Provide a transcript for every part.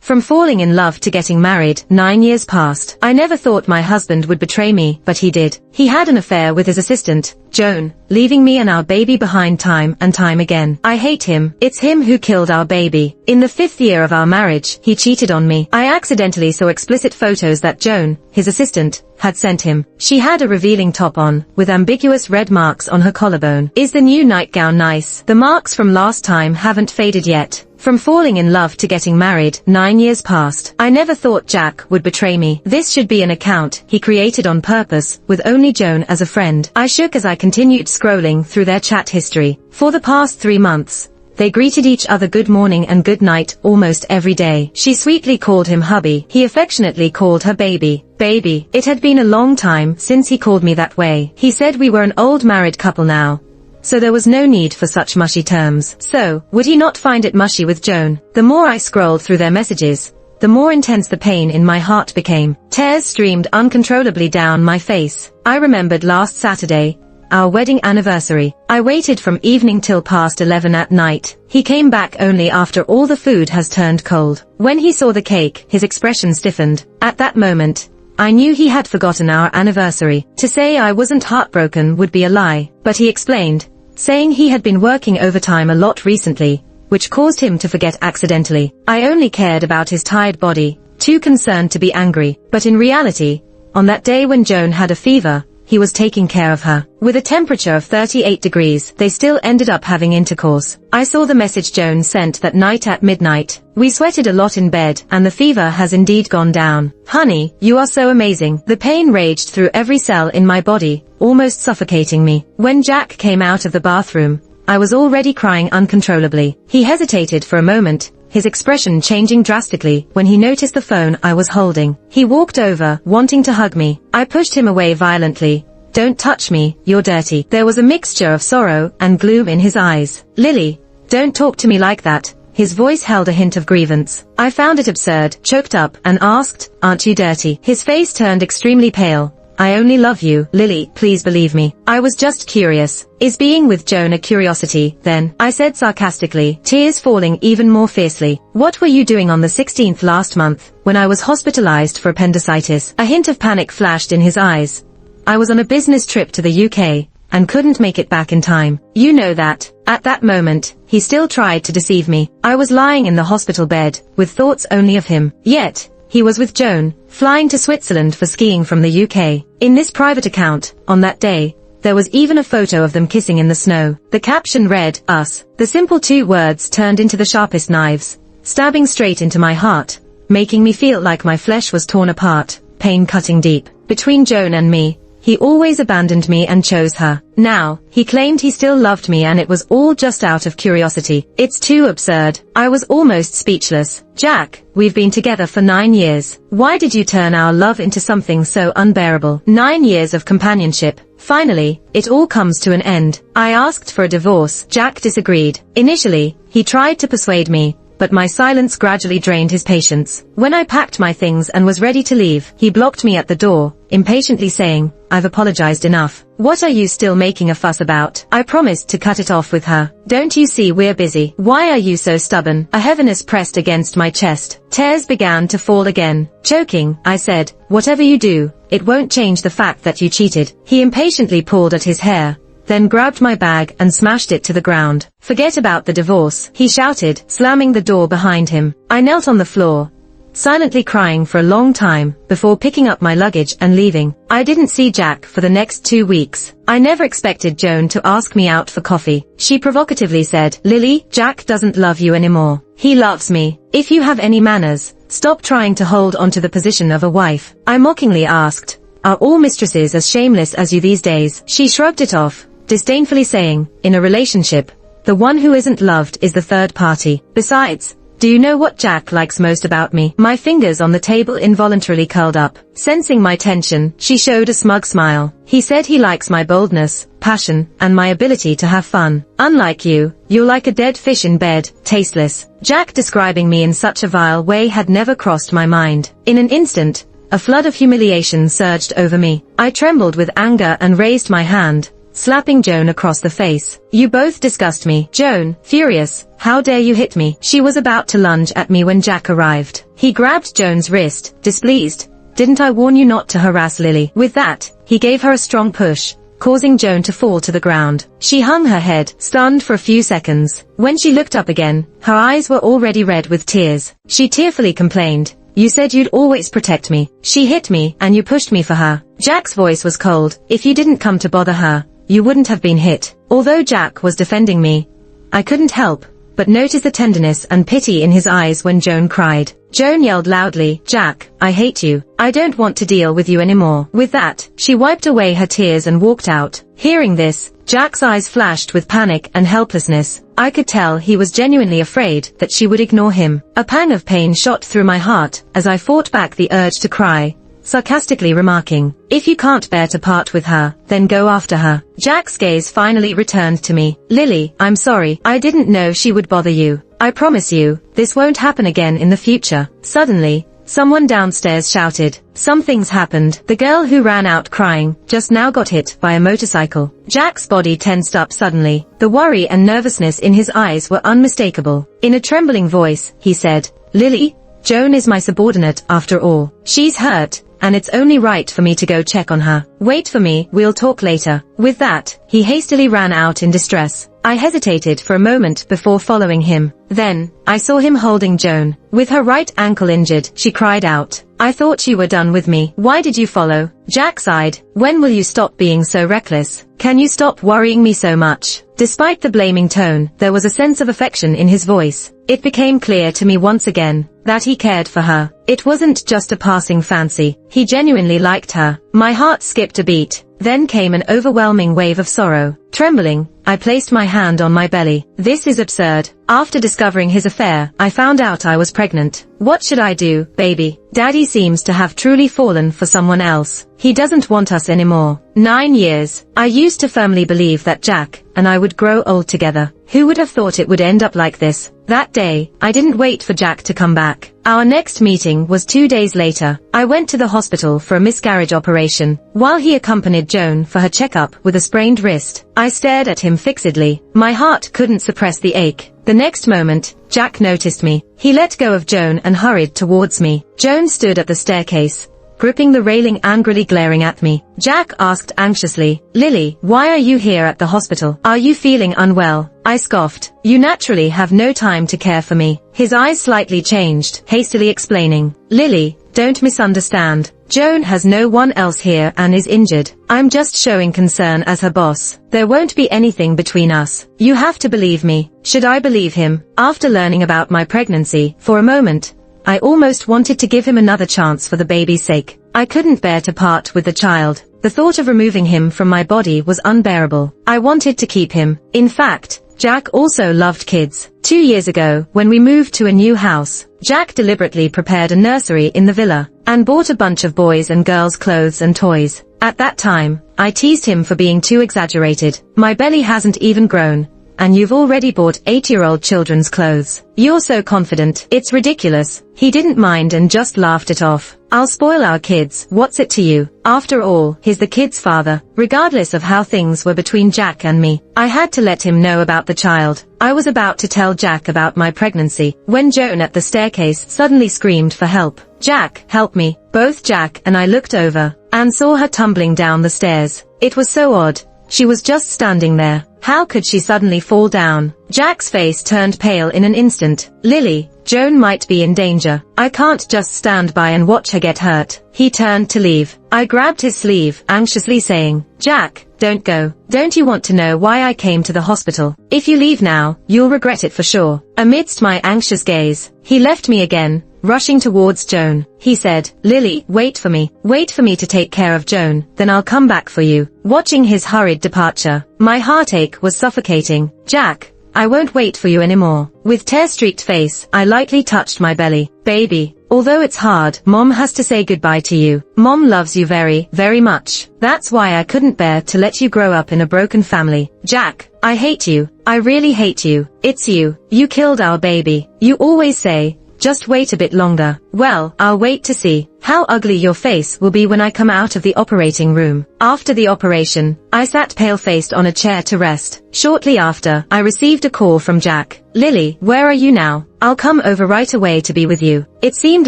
From falling in love to getting married, 9 years passed. I never thought my husband would betray me, but he did. He had an affair with his assistant, Joan, leaving me and our baby behind time and time again. I hate him. It's him who killed our baby. In the 5th year of our marriage, he cheated on me. I accidentally saw explicit photos that Joan, his assistant, had sent him. She had a revealing top on, with ambiguous red marks on her collarbone. Is the new nightgown nice? The marks from last time haven't faded yet. From falling in love to getting married, 9 years passed. I never thought Jack would betray me. This should be an account he created on purpose, with only Joan as a friend. I shook as I continued scrolling through their chat history. For the past 3 months, they greeted each other good morning and good night almost every day. She sweetly called him hubby. He affectionately called her baby. Baby. It had been a long time since he called me that way. He said we were an old married couple now, so there was no need for such mushy terms. So, would he not find it mushy with Joan? The more I scrolled through their messages, the more intense the pain in my heart became. Tears streamed uncontrollably down my face. I remembered last Saturday, our wedding anniversary. I waited from evening till past 11 at night. He came back only after all the food has turned cold. When he saw the cake, his expression stiffened. At that moment, I knew he had forgotten our anniversary. To say I wasn't heartbroken would be a lie, but he explained, saying he had been working overtime a lot recently, which caused him to forget accidentally. I only cared about his tired body, too concerned to be angry. But in reality, on that day when Joan had a fever, he was taking care of her. With a temperature of 38 degrees, they still ended up having intercourse. I saw the message Joan sent that night at midnight. We sweated a lot in bed, and the fever has indeed gone down. Honey, you are so amazing. The pain raged through every cell in my body, almost suffocating me. When Jack came out of the bathroom, I was already crying uncontrollably. He hesitated for a moment, his expression changing drastically when he noticed the phone I was holding. He walked over, wanting to hug me. I pushed him away violently. Don't touch me, you're dirty. There was a mixture of sorrow and gloom in his eyes. Lily, don't talk to me like that. His voice held a hint of grievance. I found it absurd, choked up, and asked, aren't you dirty? His face turned extremely pale. I only love you, Lily, please believe me. I was just curious. Is being with Joan a curiosity, then? I said sarcastically, tears falling even more fiercely. What were you doing on the 16th last month, when I was hospitalized for appendicitis? A hint of panic flashed in his eyes. I was on a business trip to the UK, and couldn't make it back in time. You know that. At that moment, he still tried to deceive me. I was lying in the hospital bed, with thoughts only of him. Yet, he was with Joan, flying to Switzerland for skiing from the UK. In this private account, on that day, there was even a photo of them kissing in the snow. The caption read, us. The simple 2 words turned into the sharpest knives, stabbing straight into my heart, making me feel like my flesh was torn apart, pain cutting deep. Between Joan and me, he always abandoned me and chose her. Now, he claimed he still loved me and it was all just out of curiosity. It's too absurd. I was almost speechless. Jack, we've been together for 9 years. Why did you turn our love into something so unbearable? 9 years of companionship. Finally, it all comes to an end. I asked for a divorce. Jack disagreed. Initially, he tried to persuade me, but my silence gradually drained his patience. When I packed my things and was ready to leave, he blocked me at the door, impatiently saying, I've apologized enough. What are you still making a fuss about? I promised to cut it off with her. Don't you see we're busy? Why are you so stubborn? A heaviness pressed against my chest. Tears began to fall again. Choking, I said, whatever you do, it won't change the fact that you cheated. He impatiently pulled at his hair, then grabbed my bag and smashed it to the ground. Forget about the divorce, he shouted, slamming the door behind him. I knelt on the floor, silently crying for a long time, before picking up my luggage and leaving. I didn't see Jack for the next 2 weeks. I never expected Joan to ask me out for coffee. She provocatively said, Lily, Jack doesn't love you anymore. He loves me. If you have any manners, stop trying to hold onto the position of a wife. I mockingly asked, are all mistresses as shameless as you these days? She shrugged it off, disdainfully saying, in a relationship, the one who isn't loved is the third party. Besides, do you know what Jack likes most about me? My fingers on the table involuntarily curled up. Sensing my tension, she showed a smug smile. He said he likes my boldness, passion, and my ability to have fun. Unlike you, you're like a dead fish in bed, tasteless. Jack describing me in such a vile way had never crossed my mind. In an instant, a flood of humiliation surged over me. I trembled with anger and raised my hand, slapping Joan across the face. "You both disgust me." Joan, furious, "How dare you hit me?" She was about to lunge at me when Jack arrived. He grabbed Joan's wrist, displeased. "Didn't I warn you not to harass Lily?" With that, he gave her a strong push, causing Joan to fall to the ground. She hung her head, stunned for a few seconds. When she looked up again, her eyes were already red with tears. She tearfully complained, "You said you'd always protect me. She hit me, and you pushed me for her." Jack's voice was cold. "If you didn't come to bother her, you wouldn't have been hit." Although Jack was defending me, I couldn't help but notice the tenderness and pity in his eyes when Joan cried. Joan yelled loudly, "Jack, I hate you. I don't want to deal with you anymore." With that, she wiped away her tears and walked out. Hearing this, Jack's eyes flashed with panic and helplessness. I could tell he was genuinely afraid that she would ignore him. A pang of pain shot through my heart as I fought back the urge to cry, sarcastically remarking, "If you can't bear to part with her, then go after her." Jack's gaze finally returned to me. "Lily, I'm sorry. I didn't know she would bother you. I promise you, this won't happen again in the future." Suddenly, someone downstairs shouted, "Something's happened." The girl who ran out crying just now got hit by a motorcycle. Jack's body tensed up suddenly. The worry and nervousness in his eyes were unmistakable. In a trembling voice, he said, "Lily, Joan is my subordinate after all. She's hurt, and it's only right for me to go check on her. Wait for me, we'll talk later." With that, he hastily ran out in distress. I hesitated for a moment before following him. Then, I saw him holding Joan. With her right ankle injured, she cried out, "I thought you were done with me. Why did you follow?" Jack sighed, "When will you stop being so reckless? Can you stop worrying me so much?" Despite the blaming tone, there was a sense of affection in his voice. It became clear to me once again that he cared for her. It wasn't just a passing fancy. He genuinely liked her. My heart skipped a beat. Then came an overwhelming wave of sorrow. Trembling, I placed my hand on my belly. This is absurd. After discovering his affair, I found out I was pregnant. What should I do, baby? Daddy seems to have truly fallen for someone else. He doesn't want us anymore. 9 years. I used to firmly believe that Jack and I would grow old together. Who would have thought it would end up like this? That day, I didn't wait for Jack to come back. Our next meeting was 2 days later. I went to the hospital for a miscarriage operation, while he accompanied Joan for her checkup with a sprained wrist. I stared at him fixedly. My heart couldn't suppress the ache. The next moment, Jack noticed me. He let go of Joan and hurried towards me. Joan stood at the staircase, gripping the railing, angrily glaring at me. Jack asked anxiously, "Lily, why are you here at the hospital? Are you feeling unwell?" I scoffed. "You naturally have no time to care for me." His eyes slightly changed, hastily explaining, "Lily, don't misunderstand. Joan has no one else here and is injured. I'm just showing concern as her boss. There won't be anything between us. You have to believe me." Should I believe him? After learning about my pregnancy, for a moment, I almost wanted to give him another chance for the baby's sake. I couldn't bear to part with the child. The thought of removing him from my body was unbearable. I wanted to keep him. In fact, Jack also loved kids. 2 years ago, when we moved to a new house, Jack deliberately prepared a nursery in the villa and bought a bunch of boys' and girls' clothes and toys. At that time, I teased him for being too exaggerated. "My belly hasn't even grown, and you've already bought 8-year-old children's clothes. You're so confident. It's ridiculous." He didn't mind and just laughed it off. "I'll spoil our kids. What's it to you? After all, he's the kid's father." Regardless of how things were between Jack and me, I had to let him know about the child. I was about to tell Jack about my pregnancy when Joan at the staircase suddenly screamed for help. "Jack, help me." Both Jack and I looked over and saw her tumbling down the stairs. It was so odd. She was just standing there. How could she suddenly fall down? Jack's face turned pale in an instant. "Lily, Joan might be in danger. I can't just stand by and watch her get hurt." He turned to leave. I grabbed his sleeve, anxiously saying, "Jack, don't go. Don't you want to know why I came to the hospital? If you leave now, you'll regret it for sure." Amidst my anxious gaze, he left me again, rushing towards Joan. He said, "Lily, wait for me. Wait for me to take care of Joan, then I'll come back for you." Watching his hurried departure, my heartache was suffocating. "Jack, I won't wait for you anymore." With tear-streaked face, I lightly touched my belly. "Baby, although it's hard, Mom has to say goodbye to you. Mom loves you very, very much. That's why I couldn't bear to let you grow up in a broken family. Jack, I hate you. I really hate you. It's you. You killed our baby. You always say just wait a bit longer. Well, I'll wait to see how ugly your face will be when I come out of the operating room. After the operation, I sat pale-faced on a chair to rest. Shortly after, I received a call from Jack. Lily, where are you now? I'll come over right away to be with you. It seemed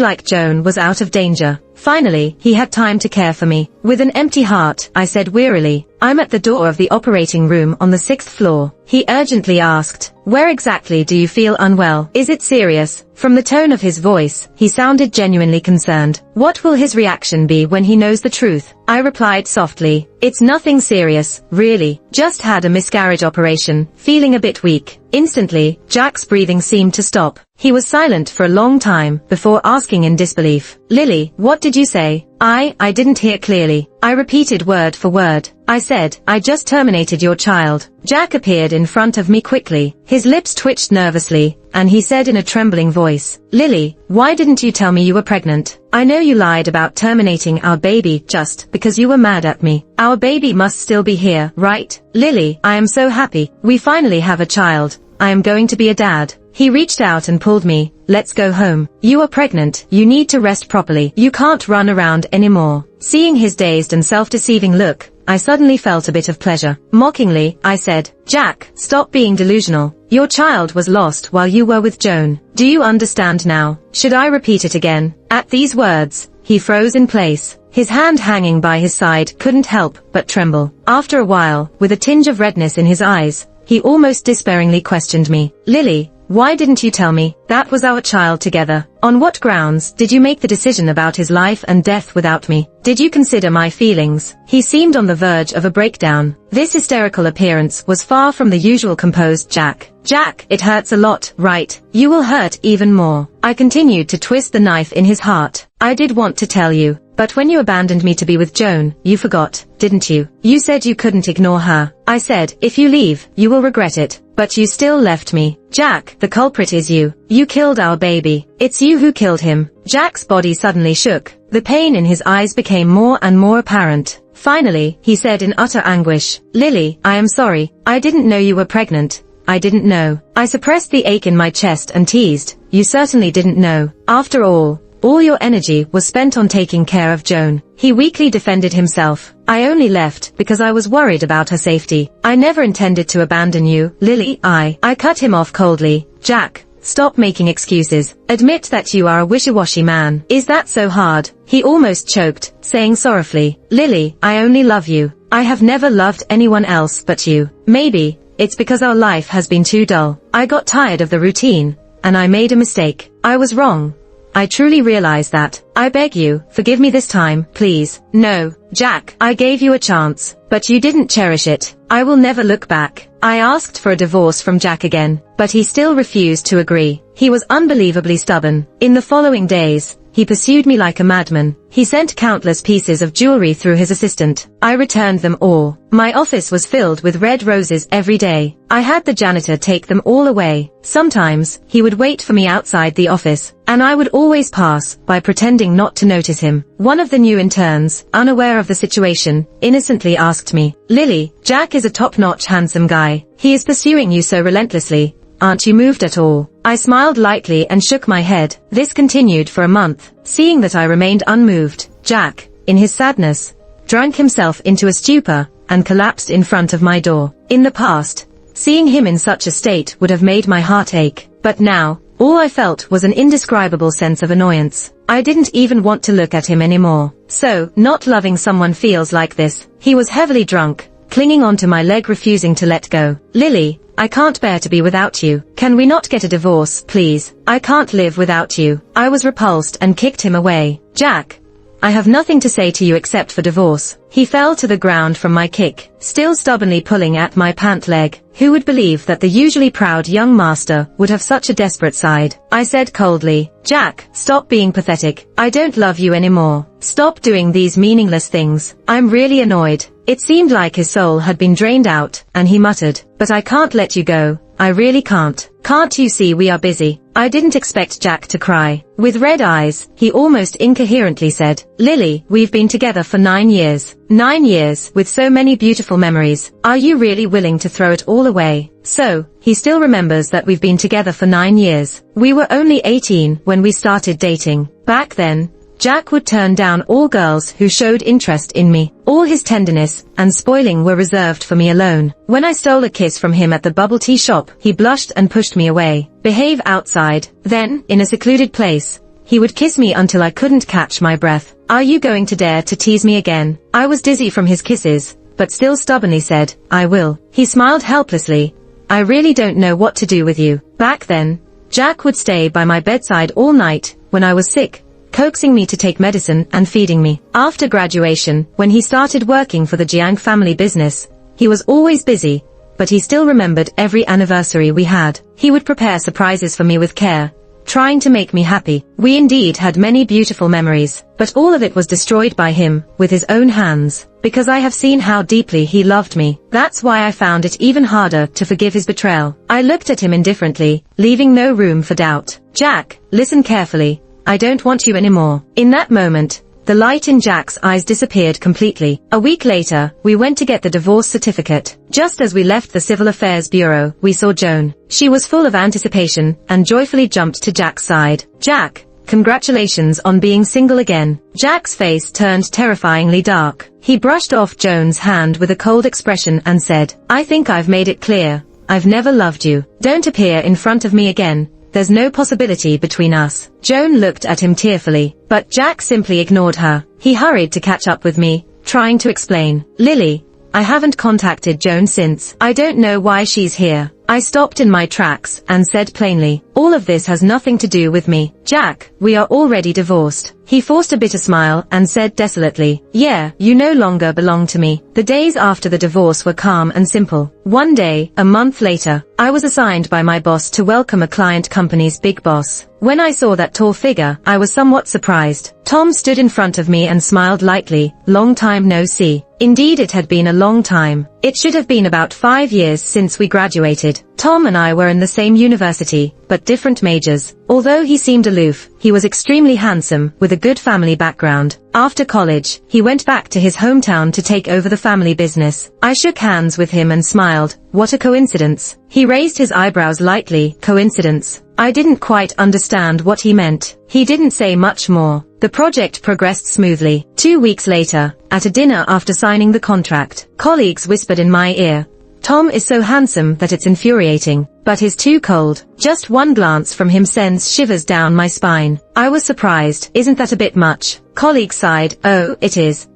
like Joan was out of danger. Finally, he had time to care for me. With an empty heart, I said wearily, I'm at the door of the operating room on the 6th floor. He urgently asked, where exactly do you feel unwell? Is it serious? From the tone of his voice, he sounded genuinely concerned. What will his reaction be when he knows the truth? I replied softly, it's nothing serious, really. Just had a miscarriage operation, feeling a bit weak. Instantly, Jack's breathing seemed to stop. He was silent for a long time before asking in disbelief, Lily, what did you say? I didn't hear clearly. I repeated word for word. I said, I just terminated your child. Jack appeared in front of me quickly. His lips twitched nervously, and he said in a trembling voice, Lily, why didn't you tell me you were pregnant? I know you lied about terminating our baby just because you were mad at me. Our baby must still be here, right? Lily, I am so happy. We finally have a child. I am going to be a dad. He reached out and pulled me. Let's go home. You are pregnant. You need to rest properly. You can't run around anymore. Seeing his dazed and self-deceiving look, I suddenly felt a bit of pleasure. Mockingly, I said, Jack, stop being delusional. Your child was lost while you were with Joan. Do you understand now? Should I repeat it again? At these words, he froze in place. His hand hanging by his side couldn't help but tremble. After a while, with a tinge of redness in his eyes, he almost despairingly questioned me. Lily, why didn't you tell me? That was our child together. On what grounds did you make the decision about his life and death without me? Did you consider my feelings? He seemed on the verge of a breakdown. This hysterical appearance was far from the usual composed Jack. Jack, it hurts a lot, right? You will hurt even more. I continued to twist the knife in his heart. I did want to tell you, but when you abandoned me to be with Joan, you forgot, didn't you? You said you couldn't ignore her. I said, if you leave, you will regret it. But you still left me. Jack, the culprit is you. You killed our baby. It's you who killed him. Jack's body suddenly shook. The pain in his eyes became more and more apparent. Finally, he said in utter anguish, Lily, I am sorry. I didn't know you were pregnant. I didn't know. I suppressed the ache in my chest and teased, you certainly didn't know. After all your energy was spent on taking care of Joan. He weakly defended himself. I only left because I was worried about her safety. I never intended to abandon you, Lily. I cut him off coldly. Jack, stop making excuses. Admit that you are a wishy-washy man. Is that so hard? He almost choked, saying sorrowfully, Lily, I only love you. I have never loved anyone else but you. Maybe it's because our life has been too dull. I got tired of the routine, and I made a mistake. I was wrong. I truly realize that. I beg you, forgive me this time, please. No, Jack, I gave you a chance, but you didn't cherish it. I will never look back. I asked for a divorce from Jack again, but he still refused to agree. He was unbelievably stubborn. In the following days, he pursued me like a madman. He sent countless pieces of jewelry through his assistant. I returned them all. My office was filled with red roses every day. I had the janitor take them all away. Sometimes, he would wait for me outside the office, and I would always pass by pretending not to notice him. One of the new interns, unaware of the situation, innocently asked me, Lily, Jack is a top-notch handsome guy. He is pursuing you so relentlessly. Aren't you moved at all? I smiled lightly and shook my head. This continued for a month. Seeing that I remained unmoved, Jack, in his sadness, drank himself into a stupor and collapsed in front of my door. In the past, seeing him in such a state would have made my heart ache. But now, all I felt was an indescribable sense of annoyance. I didn't even want to look at him anymore. So, not loving someone feels like this. He was heavily drunk, clinging onto my leg, refusing to let go. Lily, I can't bear to be without you. Can we not get a divorce, please? I can't live without you. I was repulsed and kicked him away. Jack, I have nothing to say to you except for divorce. He fell to the ground from my kick, still stubbornly pulling at my pant leg. Who would believe that the usually proud young master would have such a desperate side? I said coldly, Jack, stop being pathetic. I don't love you anymore. Stop doing these meaningless things. I'm really annoyed. It seemed like his soul had been drained out, and he muttered, but I can't let you go. I really can't. Can't you see we are busy? I didn't expect Jack to cry. With red eyes, he almost incoherently said, Lily, we've been together for 9 years. 9 years, with so many beautiful memories. Are you really willing to throw it all away? So, he still remembers that we've been together for 9 years. We were only 18 when we started dating. Back then, Jack would turn down all girls who showed interest in me. All his tenderness and spoiling were reserved for me alone. When I stole a kiss from him at the bubble tea shop, he blushed and pushed me away. Behave outside. Then, in a secluded place, he would kiss me until I couldn't catch my breath. Are you going to dare to tease me again? I was dizzy from his kisses, but still stubbornly said, I will. He smiled helplessly. I really don't know what to do with you. Back then, Jack would stay by my bedside all night when I was sick, coaxing me to take medicine and feeding me. After graduation, when he started working for the Jiang family business, he was always busy, but he still remembered every anniversary we had. He would prepare surprises for me with care, trying to make me happy. We indeed had many beautiful memories, but all of it was destroyed by him, with his own hands, because I have seen how deeply he loved me. That's why I found it even harder to forgive his betrayal. I looked at him indifferently, leaving no room for doubt. Jack, listen carefully. I don't want you anymore. In that moment, the light in Jack's eyes disappeared completely. A week later, we went to get the divorce certificate. Just as we left the Civil Affairs Bureau, we saw Joan. She was full of anticipation and joyfully jumped to Jack's side. Jack, congratulations on being single again. Jack's face turned terrifyingly dark. He brushed off Joan's hand with a cold expression and said, I think I've made it clear. I've never loved you. Don't appear in front of me again. There's no possibility between us. Joan looked at him tearfully, but Jack simply ignored her. He hurried to catch up with me, trying to explain. Lily, I haven't contacted Joan since. I don't know why she's here. I stopped in my tracks and said plainly, all of this has nothing to do with me. Jack, we are already divorced. He forced a bitter smile and said desolately, yeah, you no longer belong to me. The days after the divorce were calm and simple. One day, a month later, I was assigned by my boss to welcome a client company's big boss. When I saw that tall figure, I was somewhat surprised. Tom stood in front of me and smiled lightly. Long time no see. Indeed, it had been a long time. It should have been about 5 years since we graduated. Tom and I were in the same university, but different majors. Although he seemed aloof, he was extremely handsome, with a good family background. After college, he went back to his hometown to take over the family business. I shook hands with him and smiled. What a coincidence. He raised his eyebrows lightly. Coincidence. I didn't quite understand what he meant. He didn't say much more. The project progressed smoothly. 2 weeks later, at a dinner after signing the contract, colleagues whispered in my ear, Tom is so handsome that it's infuriating, but he's too cold. Just one glance from him sends shivers down my spine. I was surprised. Isn't that a bit much? Colleague sighed. Oh, it is.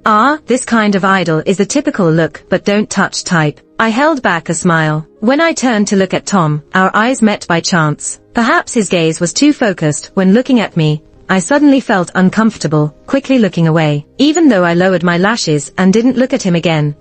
This kind of idol is the typical look but don't touch type. I held back a smile. When I turned to look at Tom, our eyes met by chance. Perhaps his gaze was too focused when looking at me. I suddenly felt uncomfortable, quickly looking away. Even though I lowered my lashes and didn't look at him again,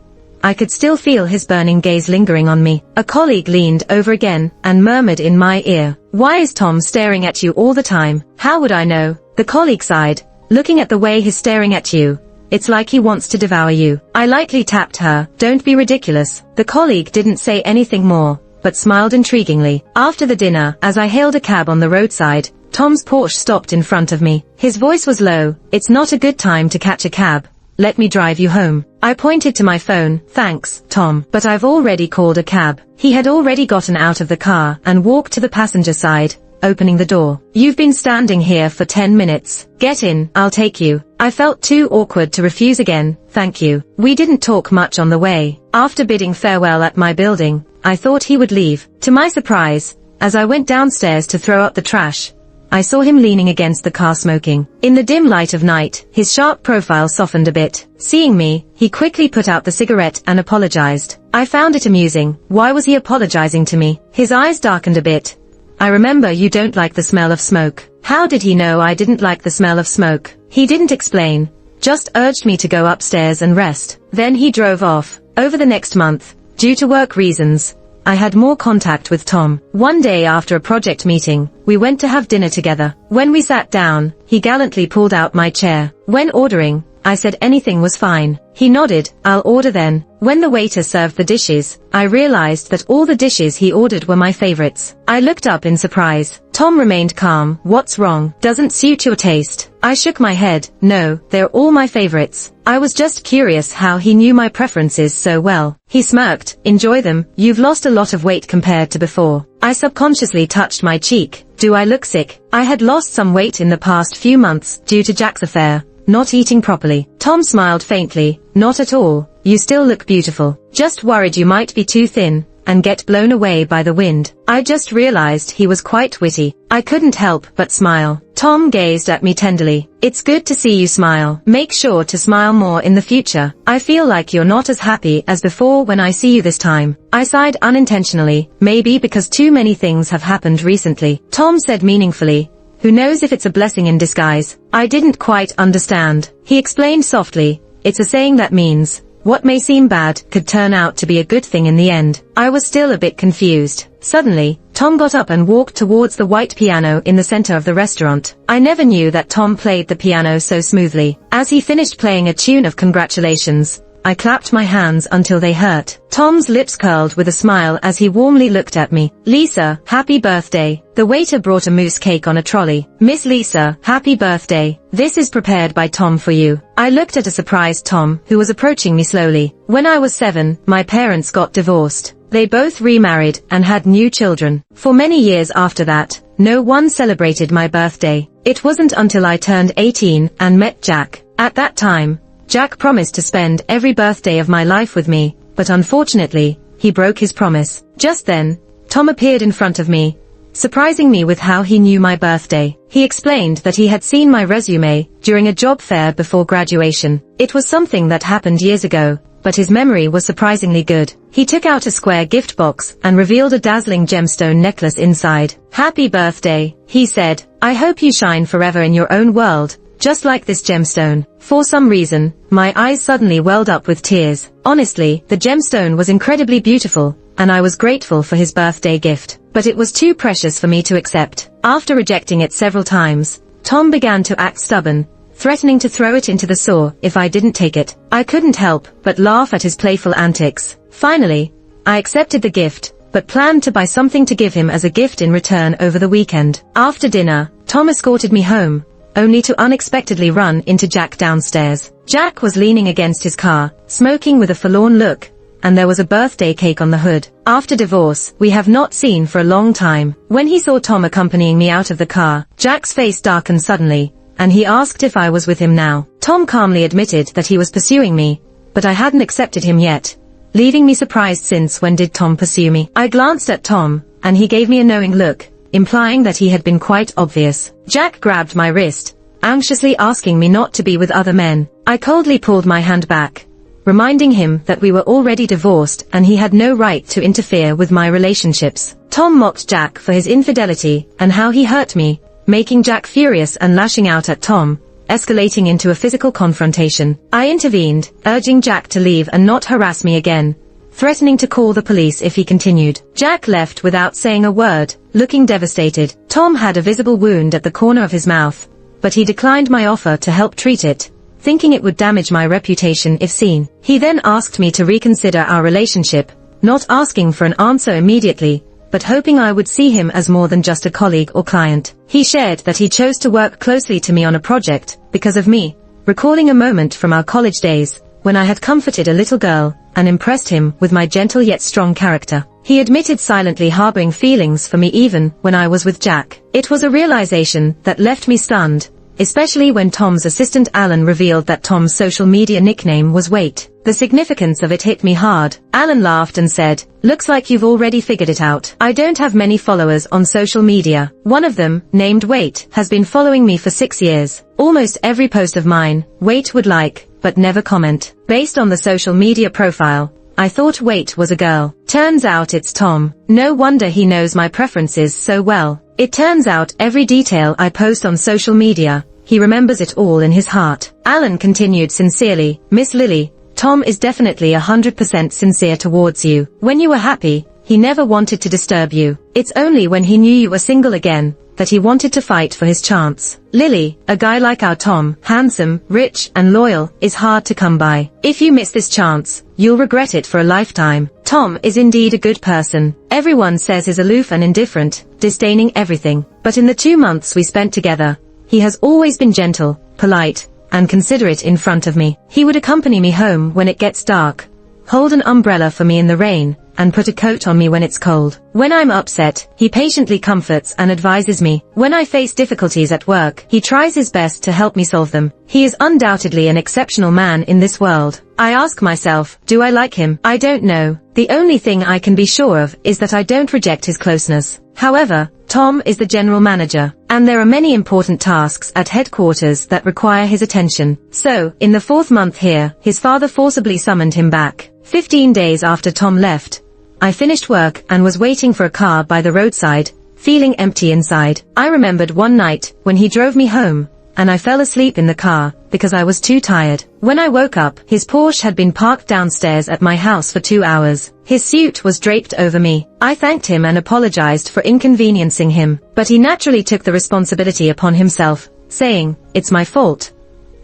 I could still feel his burning gaze lingering on me. A colleague leaned over again and murmured in my ear, why is Tom staring at you all the time? How would I know? The colleague sighed, looking at the way he's staring at you. It's like he wants to devour you. I lightly tapped her. Don't be ridiculous. The colleague didn't say anything more, but smiled intriguingly. After the dinner, as I hailed a cab on the roadside, Tom's Porsche stopped in front of me. His voice was low. It's not a good time to catch a cab. Let me drive you home. I pointed to my phone. Thanks, Tom, but I've already called a cab. He had already gotten out of the car and walked to the passenger side, opening the door. You've been standing here for 10 minutes. Get in, I'll take you. I felt too awkward to refuse again. Thank you. We didn't talk much on the way. After bidding farewell at my building, I thought he would leave. To my surprise, as I went downstairs to throw up the trash, I saw him leaning against the car smoking. In the dim light of night, his sharp profile softened a bit. Seeing me, he quickly put out the cigarette and apologized. I found it amusing. Why was he apologizing to me? His eyes darkened a bit. I remember you don't like the smell of smoke. How did he know I didn't like the smell of smoke? He didn't explain, just urged me to go upstairs and rest. Then he drove off. Over the next month, due to work reasons, I had more contact with Tom. One day after a project meeting, we went to have dinner together. When we sat down, he gallantly pulled out my chair. When ordering, I said anything was fine. He nodded. I'll order then. When the waiter served the dishes, I realized that all the dishes he ordered were my favorites. I looked up in surprise. Tom remained calm. What's wrong? Doesn't suit your taste? I shook my head. No, they're all my favorites. I was just curious how he knew my preferences so well. He smirked. Enjoy them. You've lost a lot of weight compared to before. I subconsciously touched my cheek. Do I look sick? I had lost some weight in the past few months due to Jack's affair. Not eating properly. Tom smiled faintly. Not at all. You still look beautiful. Just worried you might be too thin and get blown away by the wind. I just realized he was quite witty. I couldn't help but smile. Tom gazed at me tenderly. It's good to see you smile. Make sure to smile more in the future. I feel like you're not as happy as before when I see you this time. I sighed unintentionally, maybe because too many things have happened recently. Tom said meaningfully, who knows if it's a blessing in disguise? I didn't quite understand. He explained softly, it's a saying that means, what may seem bad could turn out to be a good thing in the end. I was still a bit confused. Suddenly, Tom got up and walked towards the white piano in the center of the restaurant. I never knew that Tom played the piano so smoothly. As he finished playing a tune of congratulations, I clapped my hands until they hurt. Tom's lips curled with a smile as he warmly looked at me. Lisa, happy birthday. The waiter brought a mousse cake on a trolley. Miss Lisa, happy birthday. This is prepared by Tom for you. I looked at a surprised Tom, who was approaching me slowly. When I was 7, my parents got divorced. They both remarried and had new children. For many years after that, no one celebrated my birthday. It wasn't until I turned 18 and met Jack. At that time, Jack promised to spend every birthday of my life with me, but unfortunately, he broke his promise. Just then, Tom appeared in front of me, surprising me with how he knew my birthday. He explained that he had seen my resume during a job fair before graduation. It was something that happened years ago, but his memory was surprisingly good. He took out a square gift box and revealed a dazzling gemstone necklace inside. Happy birthday, he said. I hope you shine forever in your own world, just like this gemstone. For some reason, my eyes suddenly welled up with tears. Honestly, the gemstone was incredibly beautiful, and I was grateful for his birthday gift. But it was too precious for me to accept. After rejecting it several times, Tom began to act stubborn, threatening to throw it into the sewer if I didn't take it. I couldn't help but laugh at his playful antics. Finally, I accepted the gift, but planned to buy something to give him as a gift in return over the weekend. After dinner, Tom escorted me home, only to unexpectedly run into Jack downstairs. Jack was leaning against his car, smoking with a forlorn look, and there was a birthday cake on the hood. After divorce, we have not seen for a long time. When he saw Tom accompanying me out of the car, Jack's face darkened suddenly, and he asked if I was with him now. Tom calmly admitted that he was pursuing me, but I hadn't accepted him yet, leaving me surprised. Since when did Tom pursue me? I glanced at Tom, and he gave me a knowing look, implying that he had been quite obvious. Jack grabbed my wrist, anxiously asking me not to be with other men. I coldly pulled my hand back, reminding him that we were already divorced and he had no right to interfere with my relationships. Tom mocked Jack for his infidelity and how he hurt me, making Jack furious and lashing out at Tom, escalating into a physical confrontation. I intervened, urging Jack to leave and not harass me again, threatening to call the police if he continued. Jack left without saying a word, looking devastated. Tom had a visible wound at the corner of his mouth, but he declined my offer to help treat it, thinking it would damage my reputation if seen. He then asked me to reconsider our relationship, not asking for an answer immediately, but hoping I would see him as more than just a colleague or client. He shared that he chose to work closely to me on a project because of me, recalling a moment from our college days, when I had comforted a little girl and impressed him with my gentle yet strong character. He admitted silently harboring feelings for me even when I was with Jack. It was a realization that left me stunned, especially when Tom's assistant Alan revealed that Tom's social media nickname was Wait. The significance of it hit me hard. Alan laughed and said, "Looks like you've already figured it out. I don't have many followers on social media. One of them, named Wait, has been following me for 6 years. Almost every post of mine, Wait would like, but never comment. Based on the social media profile, I thought Wait was a girl. Turns out it's Tom. No wonder he knows my preferences so well. It turns out every detail I post on social media, he remembers it all in his heart." Alan continued sincerely, "Miss Lily, Tom is definitely 100% sincere towards you. When you were happy, he never wanted to disturb you. It's only when he knew you were single again, that he wanted to fight for his chance. Lily, a guy like our Tom, handsome, rich, and loyal, is hard to come by. If you miss this chance, you'll regret it for a lifetime. Tom is indeed a good person. Everyone says he's aloof and indifferent, disdaining everything. But in the 2 months we spent together, he has always been gentle, polite, and considerate in front of me. He would accompany me home when it gets dark, hold an umbrella for me in the rain, and put a coat on me when it's cold. When I'm upset, he patiently comforts and advises me. When I face difficulties at work, he tries his best to help me solve them. He is undoubtedly an exceptional man in this world. I ask myself, do I like him? I don't know. The only thing I can be sure of is that I don't reject his closeness. However, Tom is the general manager, and there are many important tasks at headquarters that require his attention. So, in the 4th month here, his father forcibly summoned him back. 15 days after Tom left, I finished work and was waiting for a car by the roadside, feeling empty inside. I remembered one night when he drove me home, and I fell asleep in the car because I was too tired. When I woke up, his Porsche had been parked downstairs at my house for 2 hours. His suit was draped over me. I thanked him and apologized for inconveniencing him, but he naturally took the responsibility upon himself, saying, "It's my fault.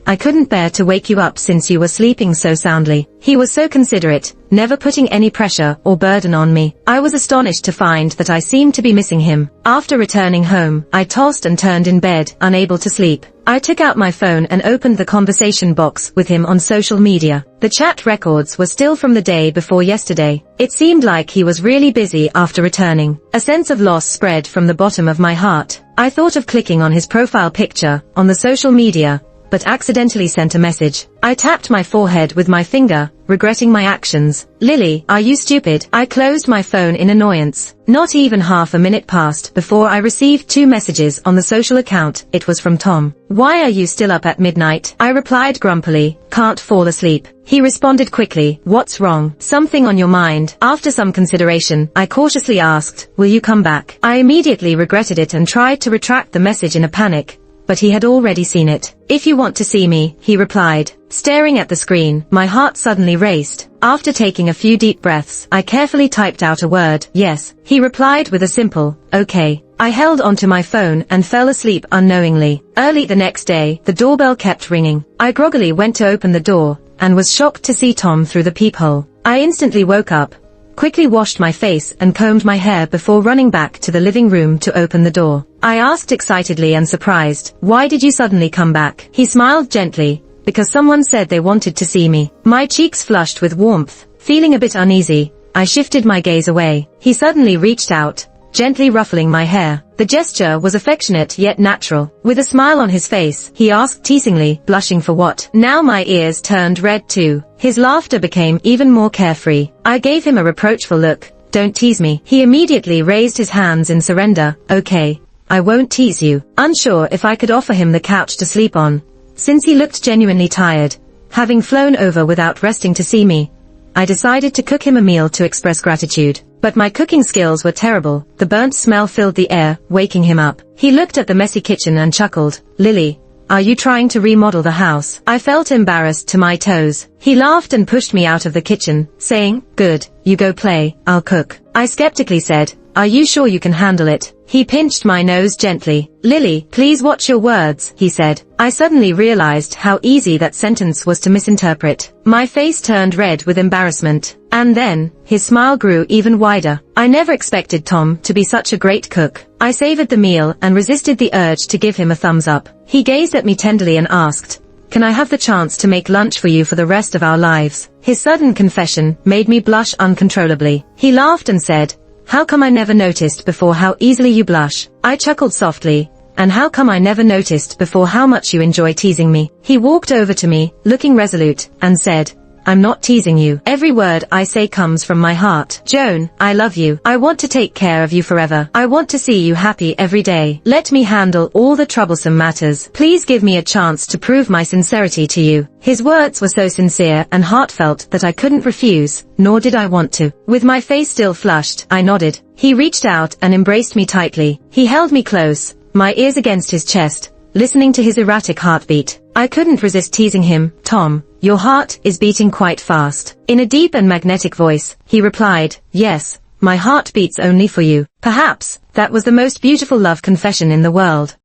I couldn't bear to wake you up since you were sleeping so soundly." He was so considerate, never putting any pressure or burden on me. I was astonished to find that I seemed to be missing him. After returning home, I tossed and turned in bed, unable to sleep. I took out my phone and opened the conversation box with him on social media. The chat records were still from the day before yesterday. It seemed like he was really busy after returning. A sense of loss spread from the bottom of my heart. I thought of clicking on his profile picture on the social media, but accidentally sent a message. I tapped my forehead with my finger, regretting my actions. "Lily, are you stupid?" I closed my phone in annoyance. Not even half a minute passed before I received 2 messages on the social account. It was from Tom. "Why are you still up at midnight?" I replied grumpily, "Can't fall asleep." He responded quickly, "What's wrong? Something on your mind?" After some consideration, I cautiously asked, "Will you come back?" I immediately regretted it and tried to retract the message in a panic, but he had already seen it. "If you want to see me," he replied. Staring at the screen, my heart suddenly raced. After taking a few deep breaths, I carefully typed out a word, "Yes." He replied with a simple, "Okay." I held onto my phone and fell asleep unknowingly. Early the next day, the doorbell kept ringing. I groggily went to open the door, and was shocked to see Tom through the peephole. I instantly woke up, quickly washed my face and combed my hair before running back to the living room to open the door. I asked excitedly and surprised, "Why did you suddenly come back?" He smiled gently, "Because someone said they wanted to see me." My cheeks flushed with warmth. Feeling a bit uneasy, I shifted my gaze away. He suddenly reached out, gently ruffling my hair. The gesture was affectionate yet natural. With a smile on his face, he asked teasingly, "Blushing for what?" Now my ears turned red too. His laughter became even more carefree. I gave him a reproachful look. "Don't tease me." He immediately raised his hands in surrender. "Okay, I won't tease you." Unsure if I could offer him the couch to sleep on, since he looked genuinely tired, having flown over without resting to see me, I decided to cook him a meal to express gratitude. But my cooking skills were terrible. The burnt smell filled the air, waking him up. He looked at the messy kitchen and chuckled. "Lily, are you trying to remodel the house?" I felt embarrassed to my toes. He laughed and pushed me out of the kitchen, saying, "Good, you go play, I'll cook." I skeptically said, "Are you sure you can handle it?" He pinched my nose gently. "Lily, please watch your words," he said. I suddenly realized how easy that sentence was to misinterpret. My face turned red with embarrassment. And then, his smile grew even wider. I never expected Tom to be such a great cook. I savored the meal and resisted the urge to give him a thumbs up. He gazed at me tenderly and asked, "Can I have the chance to make lunch for you for the rest of our lives?" His sudden confession made me blush uncontrollably. He laughed and said, "How come I never noticed before how easily you blush?" I chuckled softly. "And how come I never noticed before how much you enjoy teasing me?" He walked over to me, looking resolute, and said, "I'm not teasing you. Every word I say comes from my heart. Joan, I love you. I want to take care of you forever. I want to see you happy every day. Let me handle all the troublesome matters. Please give me a chance to prove my sincerity to you." His words were so sincere and heartfelt that I couldn't refuse, nor did I want to. With my face still flushed, I nodded. He reached out and embraced me tightly. He held me close, my ears against his chest, listening to his erratic heartbeat. I couldn't resist teasing him. "Tom, your heart is beating quite fast." In a deep and magnetic voice, he replied, "Yes, my heart beats only for you. Perhaps, that was the most beautiful love confession in the world.